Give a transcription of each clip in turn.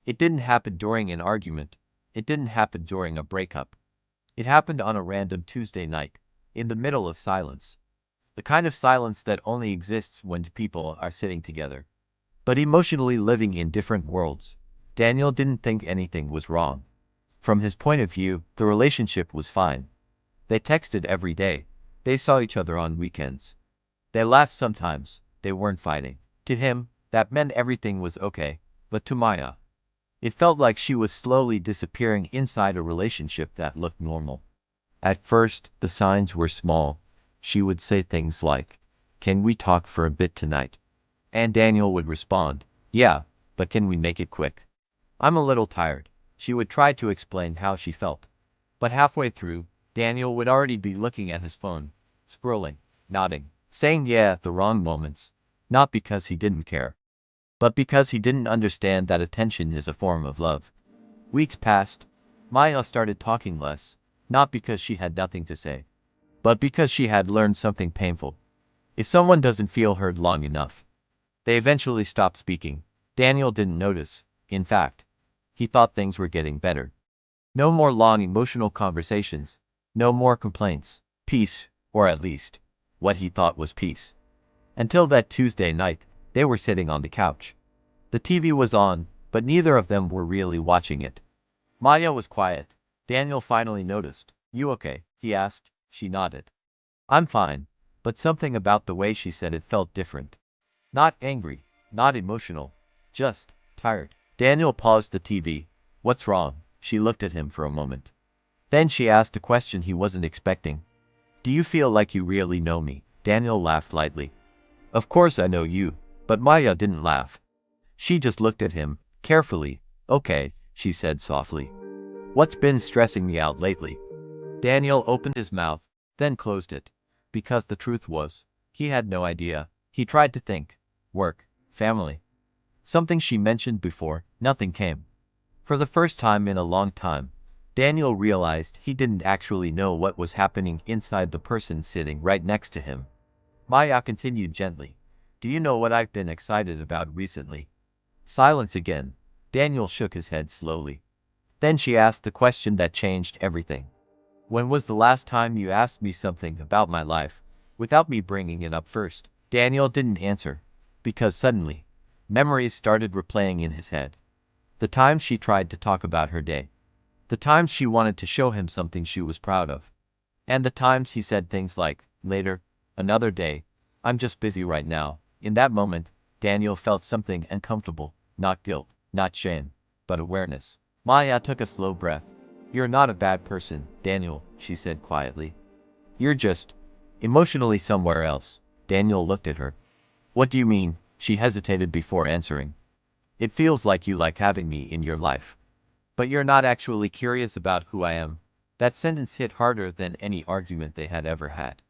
It didn't happen during an argument. It didn't happen during a breakup. It happened on a random Tuesday night, in the middle of silence. The kind of silence that only exists when people are sitting together, but emotionally living in different worlds. Daniel didn't think anything was wrong. From his point of view, the relationship was fine. They texted every day. They saw each other on weekends. They laughed sometimes. They weren't fighting. To him, that meant everything was okay. But to Maya, it felt like she was slowly disappearing inside a relationship that looked normal. At first, the signs were small. She would say things like, "Can we talk for a bit tonight?" And Daniel would respond, "Yeah, but can we make it quick? I'm a little tired." She would try to explain how she felt. But halfway through, Daniel would already be looking at his phone, scrolling, nodding, saying yeah at the wrong moments, not because he didn't care, but because he didn't understand that attention is a form of love. Weeks passed. Maya started talking less, not because she had nothing to say, but because she had learned something painful. If someone doesn't feel heard long enough, they eventually stop speaking. Daniel didn't notice. In fact, he thought things were getting better. No more long emotional conversations. No more complaints. Peace, or at least, what he thought was peace. Until that Tuesday night, they were sitting on the couch. The TV was on, but neither of them were really watching it. Maya was quiet. Daniel finally noticed. "You okay?" he asked. She nodded. "I'm fine," but something about the way she said it felt different. Not angry, not emotional, just tired. Daniel paused the TV. "What's wrong?" She looked at him for a moment. Then she asked a question he wasn't expecting. "Do you feel like you really know me?" Daniel laughed lightly. "Of course I know you." But Maya didn't laugh. She just looked at him, carefully. "Okay," she said softly. "What's been stressing me out lately?" Daniel opened his mouth, then closed it. Because the truth was, he had no idea. He tried to think. Work, family. Something she mentioned before, nothing came. For the first time in a long time, Daniel realized he didn't actually know what was happening inside the person sitting right next to him. Maya continued gently. "Do you know what I've been excited about recently?" Silence again. Daniel shook his head slowly. Then she asked the question that changed everything. "When was the last time you asked me something about my life, without me bringing it up first?" Daniel didn't answer, because suddenly, memories started replaying in his head. The times she tried to talk about her day. The times she wanted to show him something she was proud of. And the times he said things like, "Later, another day, I'm just busy right now." In that moment, Daniel felt something uncomfortable, not guilt, not shame, but awareness. Maya took a slow breath. "You're not a bad person, Daniel," she said quietly. "You're just emotionally somewhere else." Daniel looked at her. "What do you mean?" She hesitated before answering. "It feels like you like having me in your life, but you're not actually curious about who I am." That sentence hit harder than any argument they had ever had.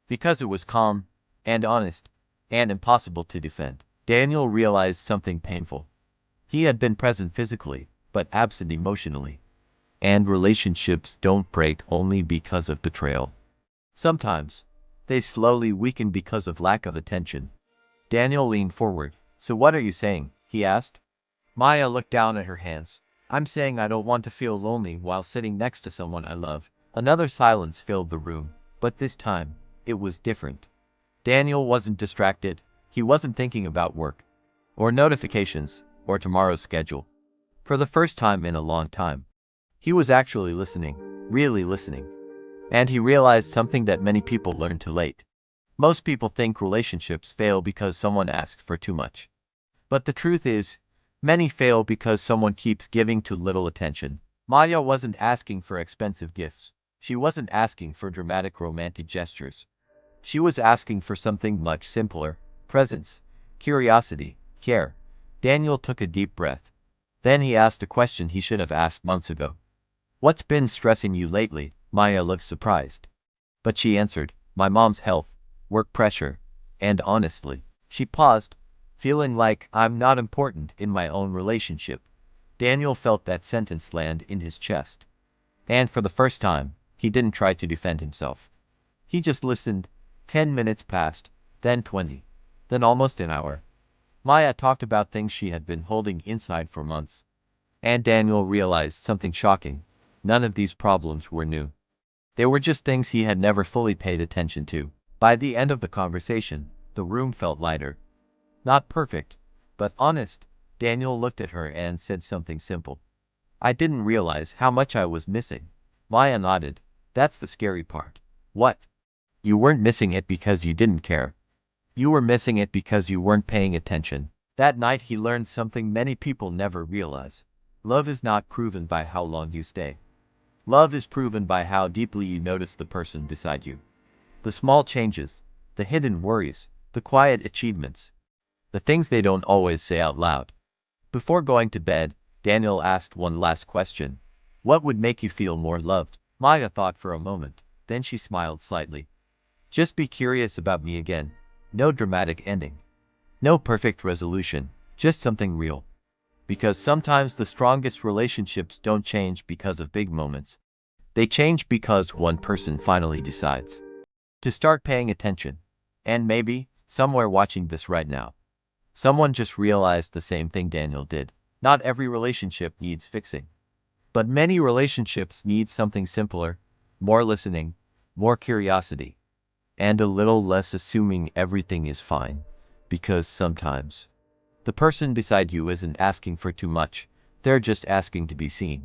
Because it was calm, and honest, and impossible to defend. Daniel realized something painful. He had been present physically, but absent emotionally. And relationships don't break only because of betrayal. Sometimes, they slowly weaken because of lack of attention. Daniel leaned forward. "So what are you saying?" he asked. Maya looked down at her hands. "I'm saying I don't want to feel lonely while sitting next to someone I love." Another silence filled the room, but this time, it was different. Daniel wasn't distracted. He wasn't thinking about work, or notifications, or tomorrow's schedule. For the first time in a long time, he was actually listening, really listening. And he realized something that many people learn too late. Most people think relationships fail because someone asks for too much. But the truth is, many fail because someone keeps giving too little attention. Maya wasn't asking for expensive gifts. She wasn't asking for dramatic romantic gestures. She was asking for something much simpler: presence, curiosity, care. Daniel took a deep breath. Then he asked a question he should have asked months ago. "What's been stressing you lately?" Maya looked surprised. But she answered, "My mom's health, work pressure, and honestly." She paused, feeling like, "I'm not important in my own relationship." Daniel felt that sentence land in his chest. And for the first time, he didn't try to defend himself. He just listened. 10 minutes passed, then 20, then almost an hour. Maya talked about things she had been holding inside for months. And Daniel realized something shocking. None of these problems were new. They were just things he had never fully paid attention to. By the end of the conversation, the room felt lighter. Not perfect, but honest. Daniel looked at her and said something simple. I didn't realize how much I was missing. Maya nodded. That's the scary part. What? You weren't missing it because you didn't care. You were missing it because you weren't paying attention. That night he learned something many people never realize. Love is not proven by how long you stay. Love is proven by how deeply you notice the person beside you. The small changes, the hidden worries, the quiet achievements, the things they don't always say out loud. Before going to bed, Daniel asked one last question. What would make you feel more loved? Maya thought for a moment, then she smiled slightly. Just be curious about me again. No dramatic ending. No perfect resolution, just something real. Because sometimes the strongest relationships don't change because of big moments. They change because one person finally decides to start paying attention. And maybe, somewhere watching this right now, someone just realized the same thing Daniel did. Not every relationship needs fixing. But many relationships need something simpler, more listening, more curiosity, and a little less assuming everything is fine. Because sometimes, the person beside you isn't asking for too much, they're just asking to be seen.